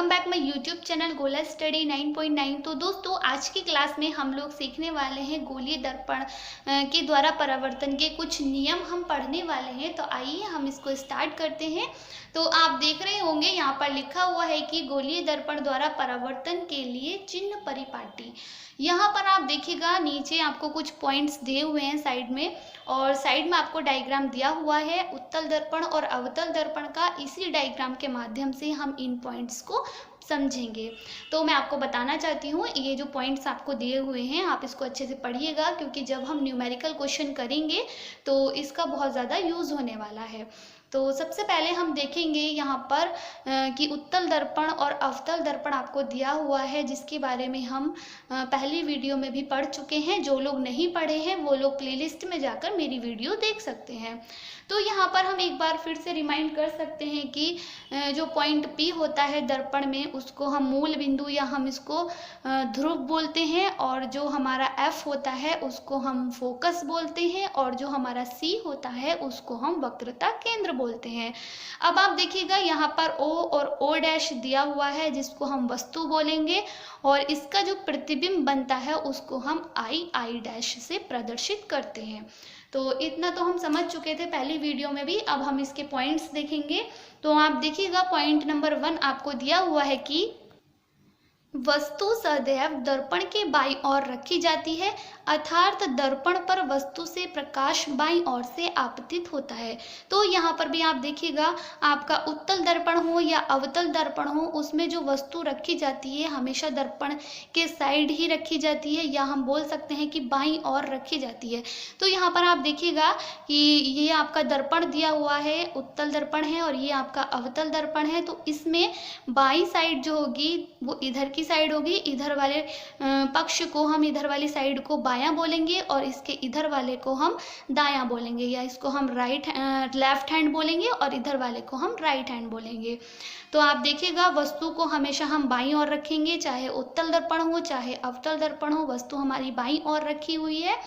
Welcome back my YouTube channel गोला study 9.9। तो दोस्तों आज की क्लास में हम लोग सीखने वाले हैं गोलीय दर्पण के द्वारा परावर्तन के कुछ नियम हम पढ़ने वाले हैं। तो आइए हम इसको स्टार्ट करते हैं। तो आप देख रहे होंगे यहाँ पर लिखा हुआ है कि गोलीय दर्पण द्वारा परावर्तन के लिए चिन्ह परिपाटी। यहाँ पर आप देखिएगा नीचे आपको कुछ पॉइंट्स दिए हुए हैं साइड में, और साइड में आपको डायग्राम दिया हुआ है उत्तल दर्पण और अवतल दर्पण का। इसी डायग्राम के माध्यम से हम इन पॉइंट्स को समझेंगे। तो मैं आपको बताना चाहती हूँ, ये जो पॉइंट्स आपको दिए हुए हैं आप इसको अच्छे से पढ़िएगा, क्योंकि जब हम न्यूमेरिकल क्वेश्चन करेंगे तो इसका बहुत ज़्यादा यूज़ होने वाला है। तो सबसे पहले हम देखेंगे यहाँ पर कि उत्तल दर्पण और अवतल दर्पण आपको दिया हुआ है, जिसके बारे में हम पहली वीडियो में भी पढ़ चुके हैं। जो लोग नहीं पढ़े हैं वो लोग प्लेलिस्ट में जाकर मेरी वीडियो देख सकते हैं। तो यहाँ पर हम एक बार फिर से रिमाइंड कर सकते हैं कि जो पॉइंट P होता है दर्पण में, उसको हम मूल बिंदु या हम इसको ध्रुव बोलते हैं, और जो हमारा F होता है उसको हम फोकस बोलते हैं, और जो हमारा C होता है उसको हम वक्रता केंद्र बोलते हैं। अब आप देखिएगा यहाँ पर O और O' दिया हुआ है, जिसको हम वस्तु बोलेंगे, और इसका जो प्रतिबिंब बनता है उसको हम I' से प्रदर्शित करते हैं। तो इतना तो हम समझ चुके थे पहली वीडियो में भी। अब हम इसके पॉइंट्स देखेंगे। तो आप देखिएगा पॉइंट नंबर 1 आपको दिया हुआ है कि वस्तु सदैव दर्पण के बाईं ओर रखी जाती है, अर्थात दर्पण पर वस्तु से प्रकाश बाईं ओर से आपतित होता है। तो यहाँ पर भी आप देखिएगा, आपका उत्तल दर्पण हो या अवतल दर्पण हो, उसमें जो वस्तु रखी जाती है हमेशा दर्पण के साइड ही रखी जाती है, या हम बोल सकते हैं कि बाईं ओर रखी जाती है। तो यहाँ पर आप देखिएगा कि ये आपका दर्पण दिया हुआ है, उत्तल दर्पण है, और ये आपका अवतल दर्पण है। तो इसमें बाईं साइड जो होगी वो इधर की साइड होगी, इधर वाले पक्ष को हम इधर वाली साइड को बायां बोलेंगे, और इसके इधर वाले को हम दायां बोलेंगे, या इसको हम लेफ्ट हैंड बोलेंगे, और इधर वाले को हम राइट हैंड बोलेंगे। तो आप देखिएगा वस्तु को हमेशा हम बाईं ओर रखेंगे, चाहे उत्तल दर्पण हो चाहे अवतल दर्पण हो, वस्तु हमारी बाईं ओर रखी हुई है।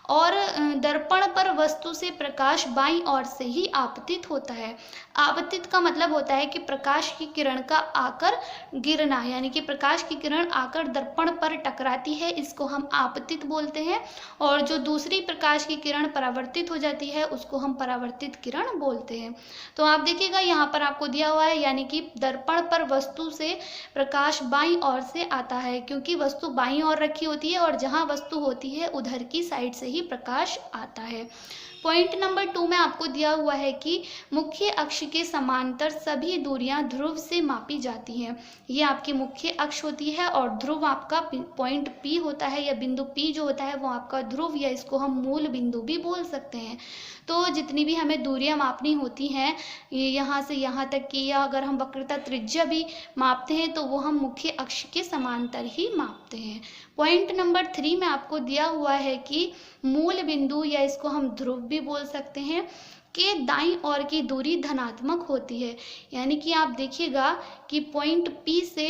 और दर्पण पर वस्तु से प्रकाश बाईं ओर से ही आपतित होता है। आपतित का मतलब होता है कि प्रकाश की किरण का आकर गिरना, यानी कि प्रकाश की किरण आकर दर्पण पर टकराती है, इसको हम आपतित बोलते हैं। और जो दूसरी प्रकाश की किरण परावर्तित हो जाती है उसको हम परावर्तित किरण बोलते हैं। तो आप देखिएगा यहाँ पर आपको दिया हुआ है, यानी कि दर्पण पर वस्तु से प्रकाश बाईं ओर से आता है, क्योंकि वस्तु बाईं ओर रखी होती है, और जहाँ वस्तु होती है उधर की साइड से प्रकाश आता है। पॉइंट नंबर 2 में आपको दिया हुआ है कि मुख्य अक्ष के समांतर सभी दूरियां ध्रुव से मापी जाती हैं। ये आपकी मुख्य अक्ष होती है, और ध्रुव आपका पॉइंट P होता है, या बिंदु P जो होता है वो आपका ध्रुव, या इसको हम मूल बिंदु भी बोल सकते हैं। तो जितनी भी हमें दूरियां मापनी होती हैं यहाँ से यहाँ तक की, या अगर हम वक्रता त्रिज्या भी मापते हैं तो वो हम मुख्य अक्ष के समांतर ही मापते हैं। पॉइंट नंबर 3 में आपको दिया हुआ है कि मूल बिंदु, या इसको हम ध्रुव भी बोल सकते हैं, के दाईं ओर की दूरी धनात्मक होती है। यानी कि आप देखिएगा कि पॉइंट P से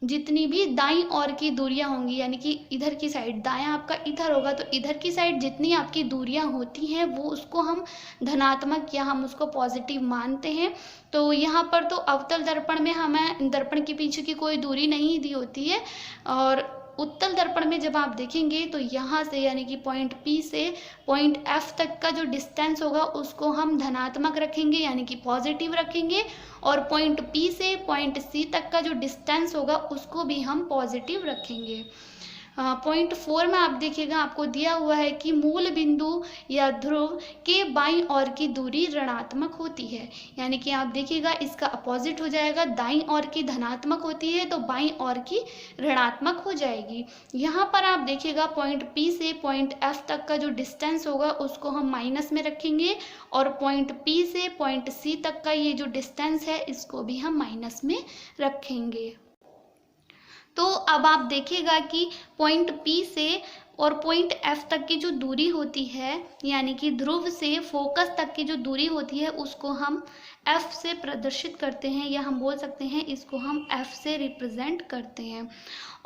जितनी भी दाईं ओर की दूरियां होंगी, यानी कि इधर की साइड, दायां आपका इधर होगा, तो इधर की साइड जितनी आपकी दूरियां होती हैं वो उसको हम धनात्मक या हम उसको पॉजिटिव मानते हैं। तो यहाँ पर तो अवतल दर्पण में हमें दर्पण के पीछे की कोई दूरी नहीं दी होती है, और उत्तल दर्पण में जब आप देखेंगे तो यहाँ से, यानी कि पॉइंट P से पॉइंट F तक का जो डिस्टेंस होगा उसको हम धनात्मक रखेंगे, यानी कि पॉजिटिव रखेंगे, और पॉइंट P से पॉइंट C तक का जो डिस्टेंस होगा उसको भी हम पॉजिटिव रखेंगे। पॉइंट 4 में आप देखिएगा आपको दिया हुआ है कि मूल बिंदु या ध्रुव के बाईं ओर की दूरी ऋणात्मक होती है। यानी कि आप देखिएगा इसका अपोजिट हो जाएगा, दाईं ओर की धनात्मक होती है तो बाईं ओर की ऋणात्मक हो जाएगी। यहाँ पर आप देखिएगा पॉइंट P से पॉइंट F तक का जो डिस्टेंस होगा उसको हम माइनस में रखेंगे, और पॉइंट P से पॉइंट C तक का ये जो डिस्टेंस है इसको भी हम माइनस में रखेंगे। तो अब आप देखिएगा कि पॉइंट P से और पॉइंट F तक की जो दूरी होती है, यानी कि ध्रुव से फोकस तक की जो दूरी होती है, उसको हम F से प्रदर्शित करते हैं, या हम बोल सकते हैं इसको हम F से रिप्रेजेंट करते हैं।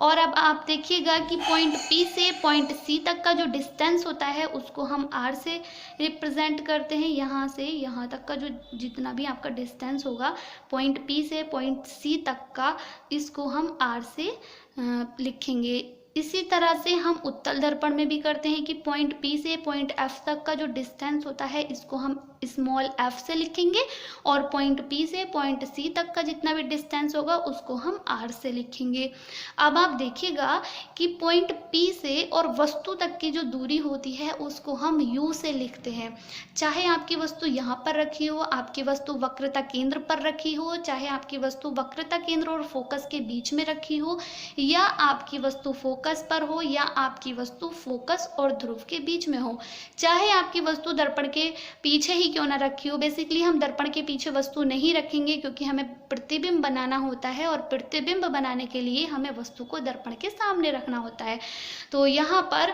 और अब आप देखिएगा कि पॉइंट P से पॉइंट C तक का जो डिस्टेंस होता है उसको हम R से रिप्रेजेंट करते हैं। यहाँ से यहाँ तक का जो जितना भी आपका डिस्टेंस होगा पॉइंट P से पॉइंट C तक का, इसको हम R से लिखेंगे। इसी तरह से हम उत्तल दर्पण में भी करते हैं कि पॉइंट P से पॉइंट F तक का जो डिस्टेंस होता है इसको हम स्मॉल f से लिखेंगे, और पॉइंट P से पॉइंट C तक का जितना भी डिस्टेंस होगा उसको हम R से लिखेंगे। अब आप देखिएगा कि पॉइंट P से और वस्तु तक की जो दूरी होती है उसको हम U से लिखते हैं। चाहे आपकी वस्तु यहाँ पर रखी हो, आपकी वस्तु वक्रता केंद्र पर रखी हो, चाहे आपकी वस्तु वक्रता केंद्र और फोकस के बीच में रखी हो, या आपकी वस्तु फोकस पर हो, या आपकी वस्तु फोकस और ध्रुव के बीच में हो, चाहे आपकी वस्तु दर्पण के पीछे ही क्यों ना रखी हो। बेसिकली हम दर्पण के पीछे वस्तु नहीं रखेंगे क्योंकि हमें प्रतिबिंब बनाना होता है, और प्रतिबिंब बनाने के लिए हमें वस्तु को दर्पण के सामने रखना होता है। तो यहाँ पर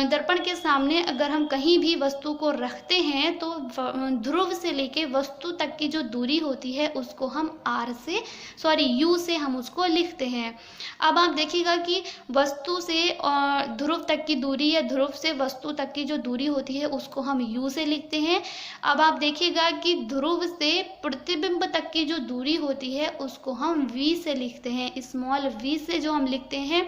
दर्पण के सामने अगर हम कहीं भी वस्तु को रखते हैं तो ध्रुव से लेके वस्तु तक की जो दूरी होती है उसको हम U से हम उसको लिखते हैं। अब आप देखिएगा कि वस्तु से ध्रुव तक की दूरी या ध्रुव से वस्तु तक की जो दूरी होती है उसको हम U से लिखते हैं। अब आप देखिएगा कि ध्रुव से प्रतिबिंब तक की जो दूरी होती है उसको हम V से लिखते हैं। स्मॉल v से जो हम लिखते हैं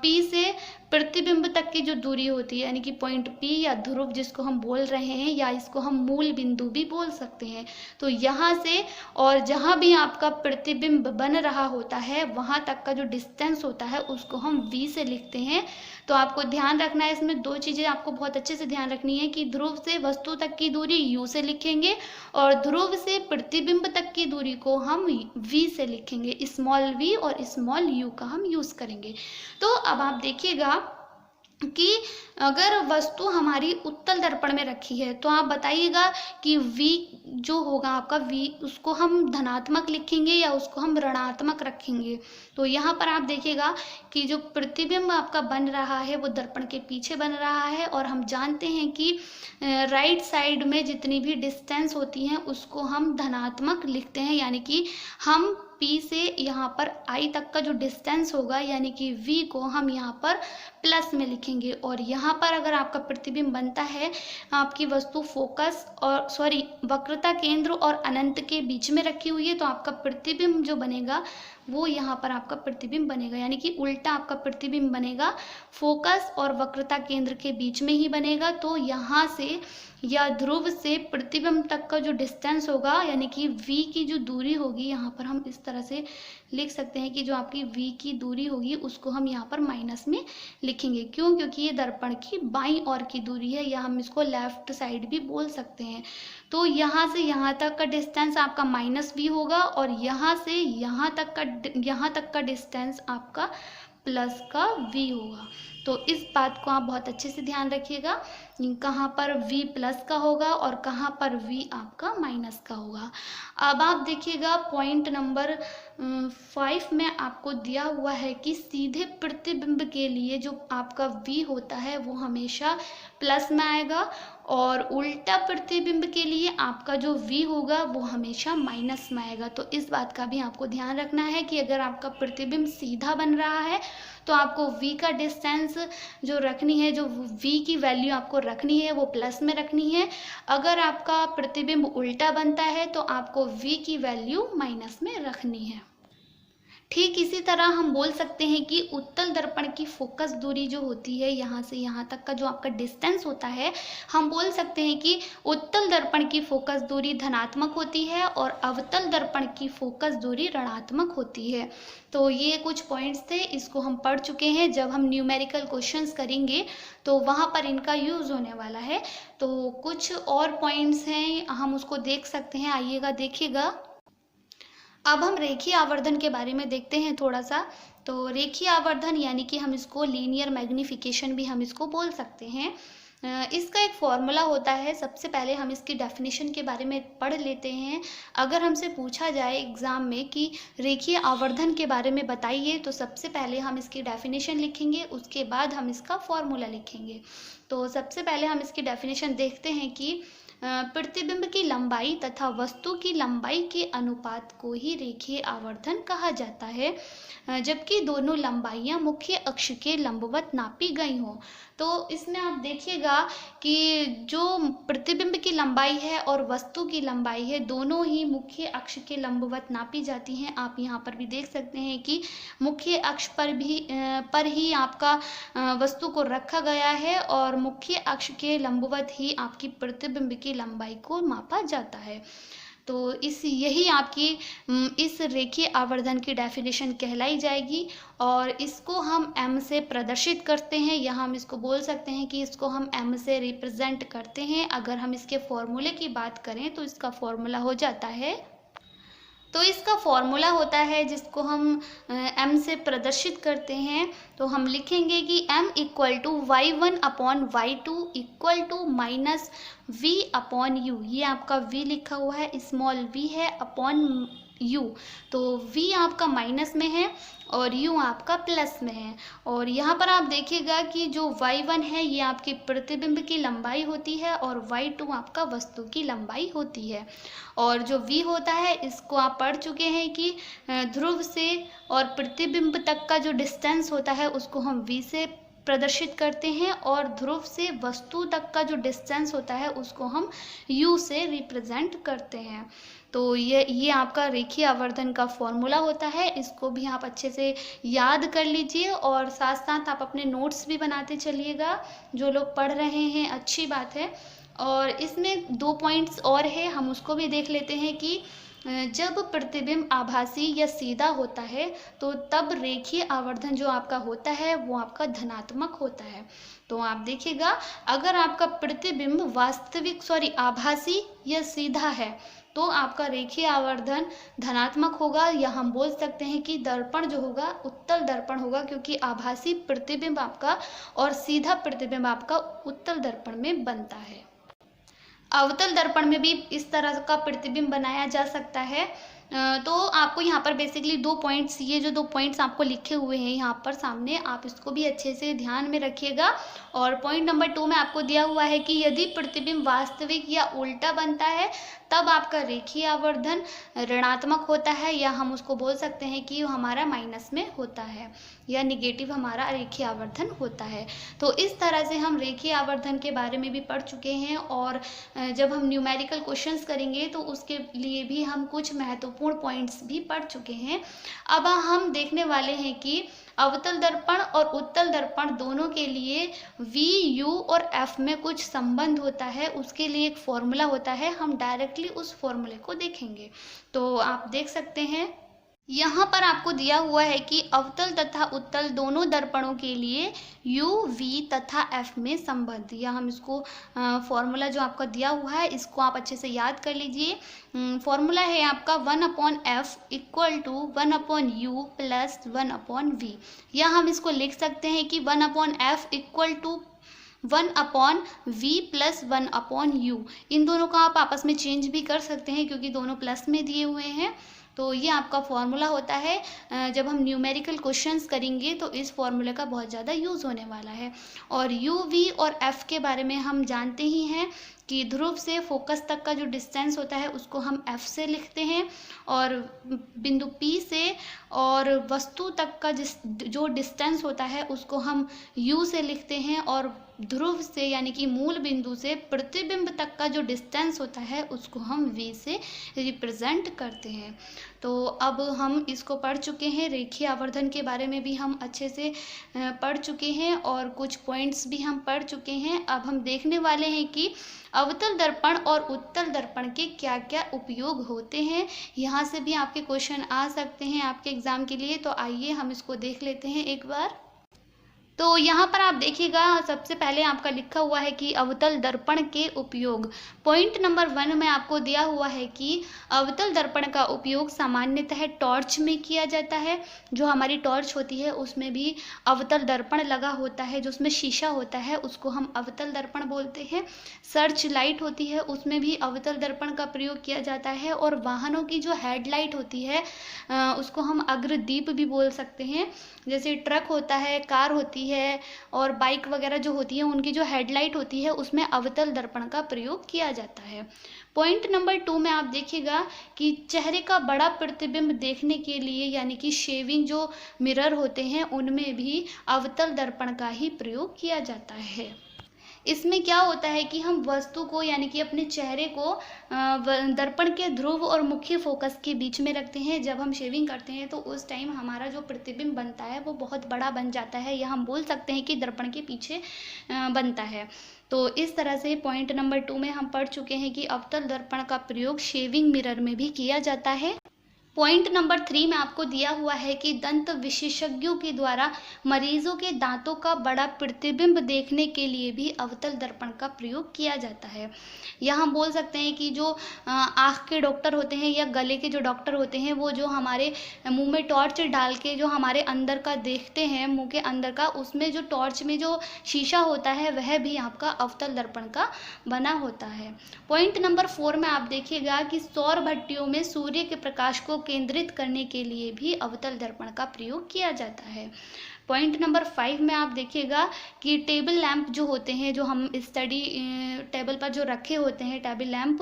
P से प्रतिबिंब तक की जो दूरी होती है, यानी कि पॉइंट P या ध्रुव जिसको हम बोल रहे हैं, या इसको हम मूल बिंदु भी बोल सकते हैं। तो यहाँ से और जहाँ भी आपका प्रतिबिंब बन रहा होता है वहाँ तक का जो डिस्टेंस होता है उसको हम V से लिखते हैं। तो आपको ध्यान रखना है, इसमें दो चीज़ें आपको बहुत अच्छे से ध्यान रखनी है कि ध्रुव से वस्तु तक की दूरी U से लिखेंगे, और ध्रुव से प्रतिबिंब तक की दूरी को हम V से लिखेंगे। स्मॉल v और स्मॉल u का हम यूज़ करेंगे। तो अब आप देखिएगा कि अगर वस्तु हमारी उत्तल दर्पण में रखी है तो आप बताइएगा कि V जो होगा आपका V, उसको हम धनात्मक लिखेंगे या उसको हम ऋणात्मक रखेंगे। तो यहाँ पर आप देखिएगा कि जो प्रतिबिंब आपका बन रहा है वो दर्पण के पीछे बन रहा है, और हम जानते हैं कि राइट साइड में जितनी भी डिस्टेंस होती हैं उसको हम धनात्मक लिखते हैं, यानी कि हम P से यहाँ पर I तक का जो डिस्टेंस होगा यानी कि V को हम यहाँ पर प्लस में लिखेंगे। और यहाँ पर अगर आपका प्रतिबिंब बनता है, आपकी वस्तु फोकस और वक्रता केंद्र और अनंत के बीच में रखी हुई है, तो आपका प्रतिबिंब जो बनेगा वो यहाँ पर आपका प्रतिबिंब बनेगा, यानी कि उल्टा आपका प्रतिबिंब बनेगा, फोकस और वक्रता केंद्र के बीच में ही बनेगा। तो यहाँ से या ध्रुव से प्रतिबिंब तक का जो डिस्टेंस होगा यानी कि V की जो दूरी होगी, यहाँ पर हम इस तरह से लिख सकते हैं कि जो आपकी V की दूरी होगी उसको हम यहाँ पर माइनस में लिखेंगे। क्यों? क्योंकि ये दर्पण की बाईं ओर की दूरी है, या हम इसको लेफ्ट साइड भी बोल सकते हैं। तो यहाँ से यहाँ तक का डिस्टेंस आपका -V होगा, और यहाँ से यहाँ तक का डिस्टेंस आपका प्लस का V होगा। तो इस बात को आप बहुत अच्छे से ध्यान रखिएगा, कहाँ पर V प्लस का होगा और कहाँ पर V आपका माइनस का होगा। अब आप देखिएगा पॉइंट नंबर 5 में आपको दिया हुआ है कि सीधे प्रतिबिंब के लिए जो आपका V होता है वो हमेशा प्लस में आएगा, और उल्टा प्रतिबिंब के लिए आपका जो V होगा वो हमेशा माइनस में आएगा। तो इस बात का भी आपको ध्यान रखना है कि अगर आपका प्रतिबिंब सीधा बन रहा है तो आपको V का डिस्टेंस जो रखनी है, जो V की वैल्यू आपको रखनी है वो प्लस में रखनी है। अगर आपका प्रतिबिंब उल्टा बनता है तो आपको V की वैल्यू माइनस में रखनी है। ठीक इसी तरह हम बोल सकते हैं कि उत्तल दर्पण की फोकस दूरी जो होती है, यहाँ से यहाँ तक का जो आपका डिस्टेंस होता है, हम बोल सकते हैं कि उत्तल दर्पण की फोकस दूरी धनात्मक होती है और अवतल दर्पण की फोकस दूरी ऋणात्मक होती है। तो ये कुछ पॉइंट्स थे, इसको हम पढ़ चुके हैं। जब हम न्यूमेरिकल क्वेश्चंस करेंगे तो वहाँ पर इनका यूज़ होने वाला है। तो कुछ और पॉइंट्स हैं, हम उसको देख सकते हैं, आइएगा देखिएगा। अब हम रेखीय आवर्धन के बारे में देखते हैं थोड़ा सा। तो रेखीय आवर्धन यानी कि हम इसको लीनियर मैग्नीफिकेशन भी हम इसको बोल सकते हैं। इसका एक फॉर्मूला होता है। सबसे पहले हम इसकी डेफिनेशन के बारे में पढ़ लेते हैं। अगर हमसे पूछा जाए एग्ज़ाम में कि रेखीय आवर्धन के बारे में बताइए, तो सबसे पहले हम इसकी डेफिनेशन लिखेंगे, उसके बाद हम इसका फॉर्मूला लिखेंगे। तो सबसे पहले हम इसकी डेफिनेशन देखते हैं कि प्रतिबिंब की लंबाई तथा वस्तु की लंबाई के अनुपात को ही रेखीय आवर्धन कहा जाता है, जबकि दोनों लंबाइयाँ मुख्य अक्ष के लंबवत नापी गई हों। तो इसमें आप देखिएगा कि जो प्रतिबिंब की लंबाई है और वस्तु की लंबाई है, दोनों ही मुख्य अक्ष के लंबवत नापी जाती हैं। आप यहाँ पर भी देख सकते हैं कि मुख्य अक्ष पर ही आपका वस्तु को रखा गया है और मुख्य अक्ष के लंबवत ही आपकी प्रतिबिंब की लंबाई को मापा जाता है। तो यही आपकी इस रेखीय आवर्धन की डेफिनेशन कहलाई जाएगी और इसको हम m से प्रदर्शित करते हैं, या हम इसको बोल सकते हैं कि इसको हम m से रिप्रेजेंट करते हैं। अगर हम इसके फॉर्मूले की बात करें तो इसका फॉर्मूला हो जाता है, तो इसका फॉर्मूला होता है जिसको हम m से प्रदर्शित करते हैं। तो हम लिखेंगे कि m equal to y1 upon y2 equal to minus v upon u। ये आपका v लिखा हुआ है, स्मॉल v है, अपॉन u। तो v आपका माइनस में है और u आपका प्लस में है। और यहाँ पर आप देखिएगा कि जो y1 है ये आपकी प्रतिबिंब की लंबाई होती है और y2 आपका वस्तु की लंबाई होती है। और जो v होता है इसको आप पढ़ चुके हैं कि ध्रुव से और प्रतिबिंब तक का जो डिस्टेंस होता है उसको हम v से प्रदर्शित करते हैं और ध्रुव से वस्तु तक का जो डिस्टेंस होता है उसको हम u से रिप्रेजेंट करते हैं। तो ये आपका रेखीय आवर्धन का फॉर्मूला होता है। इसको भी आप अच्छे से याद कर लीजिए और साथ साथ आप अपने नोट्स भी बनाते चलिएगा। जो लोग पढ़ रहे हैं अच्छी बात है। और इसमें 2 पॉइंट्स और है, हम उसको भी देख लेते हैं कि जब प्रतिबिंब आभासी या सीधा होता है तो तब रेखीय आवर्धन जो आपका होता है वो आपका धनात्मक होता है। तो आप देखिएगा, अगर आपका प्रतिबिंब आभासी या सीधा है तो आपका रेखीय आवर्धन धनात्मक होगा, या हम बोल सकते हैं कि दर्पण जो होगा उत्तल दर्पण होगा, क्योंकि आभासी प्रतिबिंब आपका और सीधा प्रतिबिंब आपका उत्तल दर्पण में बनता है। अवतल दर्पण में भी इस तरह का प्रतिबिंब बनाया जा सकता है। तो आपको यहाँ पर बेसिकली 2 पॉइंट्स, ये जो 2 पॉइंट्स आपको लिखे हुए हैं यहाँ पर सामने, आप इसको भी अच्छे से ध्यान में रखिएगा। और पॉइंट नंबर 2 में आपको दिया हुआ है कि यदि प्रतिबिंब वास्तविक या उल्टा बनता है तब आपका रेखीय आवर्धन ऋणात्मक होता है, या हम उसको बोल सकते हैं कि हमारा माइनस में होता है, या निगेटिव हमारा रेखीय आवर्धन होता है। तो इस तरह से हम रेखीय आवर्धन के बारे में भी पढ़ चुके हैं। और जब हम न्यूमेरिकल क्वेश्चंस करेंगे तो उसके लिए भी हम कुछ महत्वपूर्ण पॉइंट्स भी पढ़ चुके हैं। अब हम देखने वाले हैं कि अवतल दर्पण और उत्तल दर्पण दोनों के लिए V, U और F में कुछ संबंध होता है, उसके लिए एक फॉर्मूला होता है। हम डायरेक्टली उस फॉर्मूले को देखेंगे। तो आप देख सकते हैं यहाँ पर आपको दिया हुआ है कि अवतल तथा उत्तल दोनों दर्पणों के लिए U, V तथा F में संबंध, या हम इसको फॉर्मूला जो आपका दिया हुआ है इसको आप अच्छे से याद कर लीजिए। फॉर्मूला है आपका 1/f equal to 1/u plus 1/v, या हम इसको लिख सकते हैं कि 1/f equal to 1/v plus 1/u। इन दोनों का आप आपस में चेंज भी कर सकते हैं क्योंकि दोनों प्लस में दिए हुए हैं। तो ये आपका फॉर्मूला होता है। जब हम न्यूमेरिकल क्वेश्चंस करेंगे तो इस फॉर्मूले का बहुत ज़्यादा यूज़ होने वाला है। और U, V और F के बारे में हम जानते ही हैं कि ध्रुव से फोकस तक का जो डिस्टेंस होता है उसको हम F से लिखते हैं, और बिंदु P से और वस्तु तक का जो डिस्टेंस होता है उसको हम U से लिखते हैं, और ध्रुव से यानी कि मूल बिंदु से प्रतिबिंब तक का जो डिस्टेंस होता है उसको हम V से रिप्रेजेंट करते हैं। तो अब हम इसको पढ़ चुके हैं, रेखीय आवर्धन के बारे में भी हम अच्छे से पढ़ चुके हैं और कुछ पॉइंट्स भी हम पढ़ चुके हैं। अब हम देखने वाले हैं कि अवतल दर्पण और उत्तल दर्पण के क्या क्या उपयोग होते हैं। यहाँ से भी आपके क्वेश्चन आ सकते हैं आपके एग्ज़ाम के लिए। तो आइए हम इसको देख लेते हैं एक बार। तो यहाँ पर आप देखिएगा सबसे पहले आपका लिखा हुआ है कि अवतल दर्पण के उपयोग। पॉइंट नंबर 1 में आपको दिया हुआ है कि अवतल दर्पण का उपयोग सामान्यतः टॉर्च में किया जाता है। जो हमारी टॉर्च होती है उसमें भी अवतल दर्पण लगा होता है, जो उसमें शीशा होता है उसको हम अवतल दर्पण बोलते हैं। सर्च लाइट होती है उसमें भी अवतल दर्पण का प्रयोग किया जाता है। और वाहनों की जो हेडलाइट होती है उसको हम अग्रदीप भी बोल सकते हैं। जैसे ट्रक होता है, कार होती है और बाइक वगैरह जो होती है उनकी जो हेडलाइट होती है उसमें अवतल दर्पण का प्रयोग किया जाता है। पॉइंट नंबर 2 में आप देखिएगा कि चेहरे का बड़ा प्रतिबिंब देखने के लिए यानी कि शेविंग जो मिरर होते हैं उनमें भी अवतल दर्पण का ही प्रयोग किया जाता है। इसमें क्या होता है कि हम वस्तु को यानी कि अपने चेहरे को दर्पण के ध्रुव और मुख्य फोकस के बीच में रखते हैं। जब हम शेविंग करते हैं तो उस टाइम हमारा जो प्रतिबिंब बनता है वो बहुत बड़ा बन जाता है, या हम बोल सकते हैं कि दर्पण के पीछे बनता है। तो इस तरह से पॉइंट नंबर 2 में हम पढ़ चुके हैं कि अवतल दर्पण का प्रयोग शेविंग मिरर में भी किया जाता है। पॉइंट नंबर 3 में आपको दिया हुआ है कि दंत विशेषज्ञों के द्वारा मरीजों के दांतों का बड़ा प्रतिबिंब देखने के लिए भी अवतल दर्पण का प्रयोग किया जाता है। यहाँ बोल सकते हैं कि जो आँख के डॉक्टर होते हैं या गले के जो डॉक्टर होते हैं वो जो हमारे मुंह में टॉर्च डाल के जो हमारे अंदर का देखते हैं, मुंह के अंदर का, उसमें जो टॉर्च में जो शीशा होता है वह भी आपका अवतल दर्पण का बना होता है। पॉइंट नंबर 4 में आप देखिएगा कि सौर भट्टियों में सूर्य के प्रकाश को केंद्रित करने के लिए भी अवतल दर्पण का प्रयोग किया जाता है। पॉइंट नंबर 5 में आप देखिएगा कि टेबल लैंप जो होते हैं, जो हम स्टडी टेबल पर जो रखे होते हैं टेबल लैंप,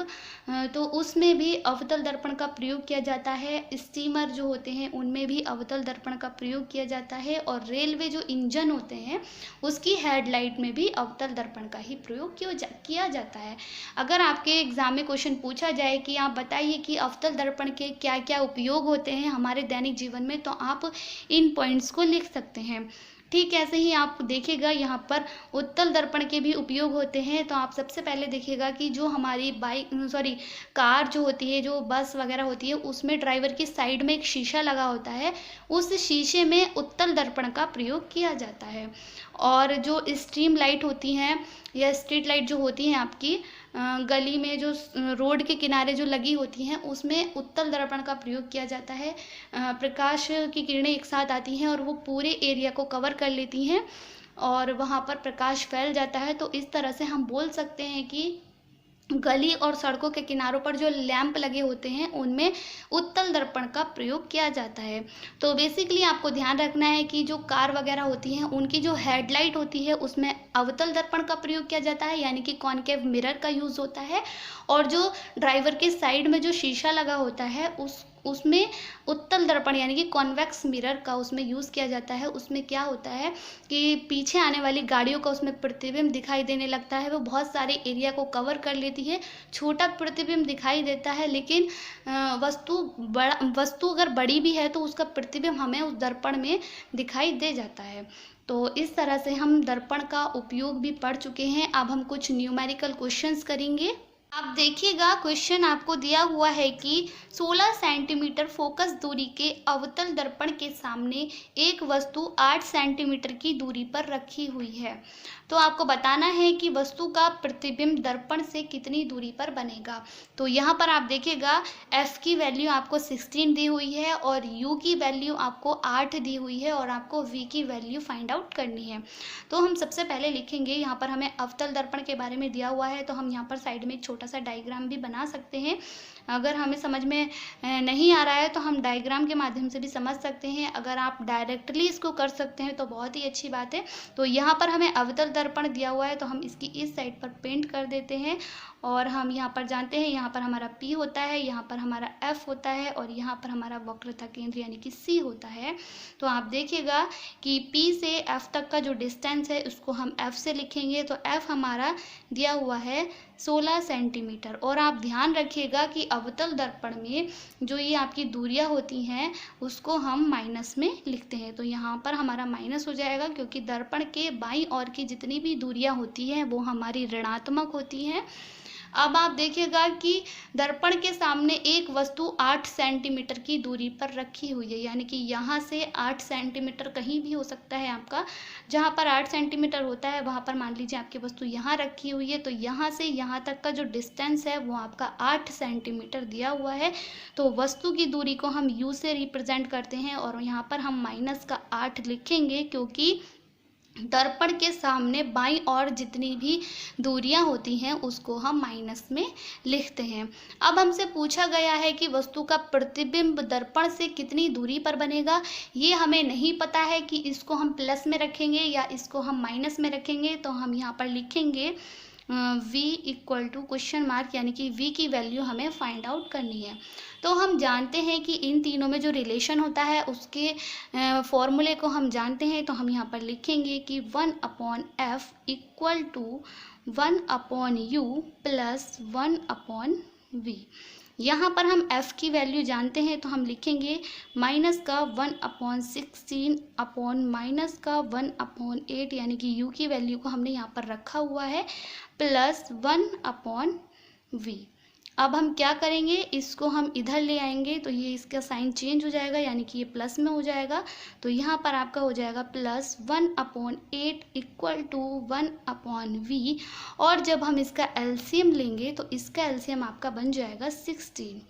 तो उसमें भी अवतल दर्पण का प्रयोग किया जाता है। स्टीमर जो होते हैं उनमें भी अवतल दर्पण का प्रयोग किया जाता है। और रेलवे जो इंजन होते हैं उसकी हेडलाइट में भी अवतल दर्पण का ही प्रयोग किया जाता है। अगर आपके एग्जाम में क्वेश्चन पूछा जाए कि आप बताइए कि अवतल दर्पण के क्या क्या उपयोग होते हैं हमारे दैनिक जीवन में, तो आप इन पॉइंट्स को लिख सकते हैं। ठीक ऐसे ही आप देखिएगा यहाँ पर उत्तल दर्पण के भी उपयोग होते हैं। तो आप सबसे पहले देखिएगा कि जो हमारी कार जो होती है, जो बस वगैरह होती है, उसमें ड्राइवर की साइड में एक शीशा लगा होता है, उस शीशे में उत्तल दर्पण का प्रयोग किया जाता है। और जो स्ट्रीम लाइट होती हैं या स्ट्रीट लाइट जो होती हैं आपकी गली में जो रोड के किनारे जो लगी होती हैं उसमें उत्तल दर्पण का प्रयोग किया जाता है। प्रकाश की किरणें एक साथ आती हैं और वो पूरे एरिया को कवर कर लेती हैं और वहाँ पर प्रकाश फैल जाता है। तो इस तरह से हम बोल सकते हैं कि गली और सड़कों के किनारों पर जो लैंप लगे होते हैं उनमें उत्तल दर्पण का प्रयोग किया जाता है। तो बेसिकली आपको ध्यान रखना है कि जो कार वगैरह होती हैं उनकी जो हेडलाइट होती है उसमें अवतल दर्पण का प्रयोग किया जाता है, यानी कि कॉनकेव मिरर का यूज़ होता है। और जो ड्राइवर के साइड में जो शीशा लगा होता है उसमें उत्तल दर्पण यानी कि कॉन्वेक्स मिरर का उसमें यूज़ किया जाता है। उसमें क्या होता है कि पीछे आने वाली गाड़ियों का उसमें प्रतिबिंब दिखाई देने लगता है, वो बहुत सारे एरिया को कवर कर लेती है। छोटा प्रतिबिंब दिखाई देता है, लेकिन वस्तु अगर बड़ी भी है तो उसका प्रतिबिंब हमें उस दर्पण में दिखाई दे जाता है। तो इस तरह से हम दर्पण का उपयोग भी पढ़ चुके हैं। अब हम कुछ न्यूमेरिकल क्वेश्चंस करेंगे। आप देखिएगा क्वेश्चन आपको दिया हुआ है कि 16 सेंटीमीटर फोकस दूरी के अवतल दर्पण के सामने एक वस्तु 8 सेंटीमीटर की दूरी पर रखी हुई है। तो आपको बताना है कि वस्तु का प्रतिबिंब दर्पण से कितनी दूरी पर बनेगा। तो यहाँ पर आप देखिएगा f की वैल्यू आपको 16 दी हुई है और u की वैल्यू आपको 8 दी हुई है और आपको v की वैल्यू फाइंड आउट करनी है। तो हम सबसे पहले लिखेंगे, यहाँ पर हमें अवतल दर्पण के बारे में दिया हुआ है तो हम यहाँ पर साइड में एक छोटा सा डायग्राम भी बना सकते हैं। अगर हमें समझ में नहीं आ रहा है तो हम डायग्राम के माध्यम से भी समझ सकते हैं। अगर आप डायरेक्टली इसको कर सकते हैं तो बहुत ही अच्छी बात है। तो यहाँ पर हमें अवतल दर्पण दिया हुआ है तो हम इसकी इस साइड पर पेंट कर देते हैं। और हम यहाँ पर जानते हैं यहाँ पर हमारा P होता है, यहाँ पर हमारा F होता है और यहाँ पर हमारा वक्रता केंद्र यानी कि C होता है। तो आप देखिएगा कि P से F तक का जो डिस्टेंस है उसको हम F से लिखेंगे। तो F हमारा दिया हुआ है 16 सेंटीमीटर। और आप ध्यान रखिएगा कि अवतल दर्पण में जो ये आपकी दूरियां होती हैं उसको हम माइनस में लिखते हैं। तो यहाँ पर हमारा माइनस हो जाएगा क्योंकि दर्पण के बाईं ओर की जितनी भी दूरियां होती हैं वो हमारी ऋणात्मक होती हैं। अब आप देखिएगा कि दर्पण के सामने एक वस्तु 8 सेंटीमीटर की दूरी पर रखी हुई है, यानी कि यहाँ से 8 सेंटीमीटर कहीं भी हो सकता है आपका, जहाँ पर 8 सेंटीमीटर होता है वहाँ पर मान लीजिए आपकी वस्तु यहाँ रखी हुई है, तो यहाँ से यहाँ तक का जो डिस्टेंस है वो आपका 8 सेंटीमीटर दिया हुआ है। तो वस्तु की दूरी को हम u से रिप्रेजेंट करते हैं और यहाँ पर हम माइनस का 8 लिखेंगे, क्योंकि दर्पण के सामने बाईं ओर जितनी भी दूरियां होती हैं उसको हम माइनस में लिखते हैं। अब हमसे पूछा गया है कि वस्तु का प्रतिबिंब दर्पण से कितनी दूरी पर बनेगा। ये हमें नहीं पता है कि इसको हम प्लस में रखेंगे या इसको हम माइनस में रखेंगे, तो हम यहाँ पर लिखेंगे v equal to question mark, यानी कि v की वैल्यू हमें फाइंड आउट करनी है। तो हम जानते हैं कि इन तीनों में जो रिलेशन होता है उसके फॉर्मूले को हम जानते हैं, तो हम यहाँ पर लिखेंगे कि 1/f equal to 1/u plus 1/v। यहाँ पर हम f की वैल्यू जानते हैं, तो हम लिखेंगे माइनस का 1/16 अपॉन माइनस का 1/8, यानी कि u की वैल्यू को हमने यहाँ पर रखा हुआ है, प्लस 1/v। अब हम क्या करेंगे, इसको हम इधर ले आएंगे तो ये इसका साइन चेंज हो जाएगा, यानी कि ये प्लस में हो जाएगा। तो यहाँ पर आपका हो जाएगा प्लस 1/8 इक्वल टू 1/v। और जब हम इसका एलसीएम लेंगे तो इसका एलसीएम आपका बन जाएगा 16,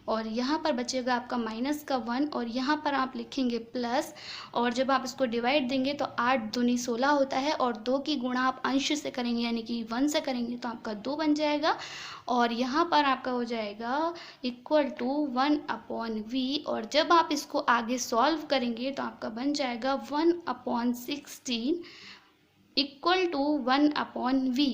और यहाँ पर बचेगा आपका माइनस का 1, और यहाँ पर आप लिखेंगे प्लस, और जब आप इसको डिवाइड देंगे तो 8 दूनी 16 होता है, और 2 की गुणा आप अंश से करेंगे यानी कि 1 से करेंगे तो आपका 2 बन जाएगा, और यहाँ पर आपका हो जाएगा इक्वल टू 1/v। और जब आप इसको आगे सॉल्व करेंगे तो आपका बन जाएगा 1/16 इक्वल टू 1/v।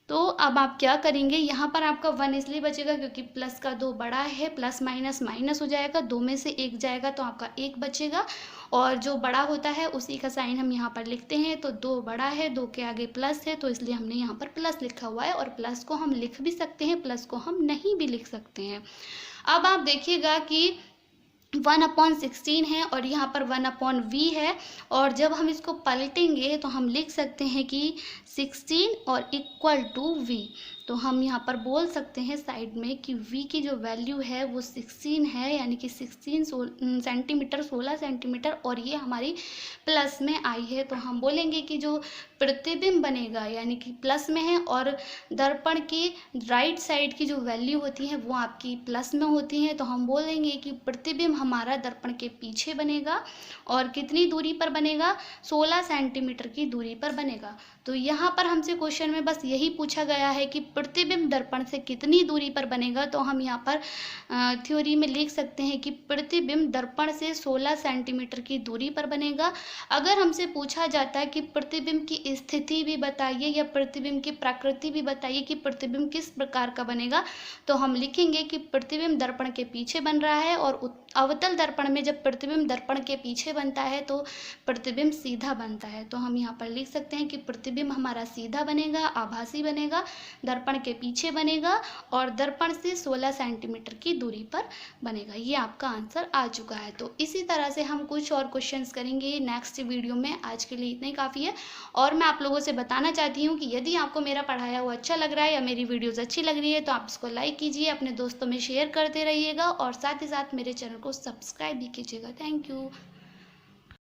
तो अब आप क्या करेंगे, यहाँ पर आपका 1 इसलिए बचेगा क्योंकि प्लस का 2 बड़ा है, प्लस माइनस माइनस हो जाएगा, 2 में से 1 जाएगा तो आपका 1 बचेगा, और जो बड़ा होता है उसी का साइन हम यहाँ पर लिखते हैं। तो 2 बड़ा है, 2 के आगे प्लस है, तो इसलिए हमने यहाँ पर प्लस लिखा हुआ है, और प्लस को हम लिख भी सकते हैं, प्लस को हम नहीं भी लिख सकते हैं। अब आप देखिएगा कि 1/16 है और यहाँ पर 1/v है, और जब हम इसको पलटेंगे तो हम लिख सकते हैं कि 16 और इक्वल टू v। तो हम यहाँ पर बोल सकते हैं साइड में कि v की जो वैल्यू है वो 16 है, यानी कि 16 सेंटीमीटर, 16 सेंटीमीटर, और ये हमारी प्लस में आई है। तो हम बोलेंगे कि जो प्रतिबिंब बनेगा यानी कि प्लस में है, और दर्पण की राइट साइड की जो वैल्यू होती है वो आपकी प्लस में होती है, तो हम बोलेंगे कि प्रतिबिंब हमारा दर्पण के पीछे बनेगा, और कितनी दूरी पर बनेगा, 16 सेंटीमीटर की दूरी पर बनेगा। तो यहाँ पर हमसे क्वेश्चन में बस यही पूछा गया है कि प्रतिबिंब दर्पण से कितनी दूरी पर बनेगा, तो हम यहाँ पर थ्योरी में लिख सकते हैं कि प्रतिबिंब दर्पण से 16 सेंटीमीटर की दूरी पर बनेगा। अगर हमसे पूछा जाता है कि प्रतिबिंब की स्थिति भी बताइए या प्रतिबिंब की प्रकृति भी बताइए कि प्रतिबिंब किस प्रकार का बनेगा, तो हम लिखेंगे कि प्रतिबिंब दर्पण के पीछे बन रहा है, और अवतल दर्पण में जब प्रतिबिंब दर्पण के पीछे बनता है तो प्रतिबिंब सीधा बनता है। तो हम यहाँ पर लिख सकते हैं कि प्रतिबिंब हमारा सीधा बनेगा, आभासी बनेगा, दर्पण के पीछे बनेगा, और दर्पण से 16 सेंटीमीटर की दूरी पर बनेगा। ये आपका आंसर आ चुका है। तो इसी तरह से हम कुछ और क्वेश्चंस करेंगे नेक्स्ट वीडियो में। आज के लिए इतना ही काफ़ी है, और मैं आप लोगों से बताना चाहती हूँ कि यदि आपको मेरा पढ़ाया हुआ अच्छा लग रहा है या मेरी वीडियोज़ अच्छी लग रही है तो आप इसको लाइक कीजिए, अपने दोस्तों में शेयर करते रहिएगा, और साथ ही साथ मेरे चैनल को सब्सक्राइब भी कीजिएगा। Thank you.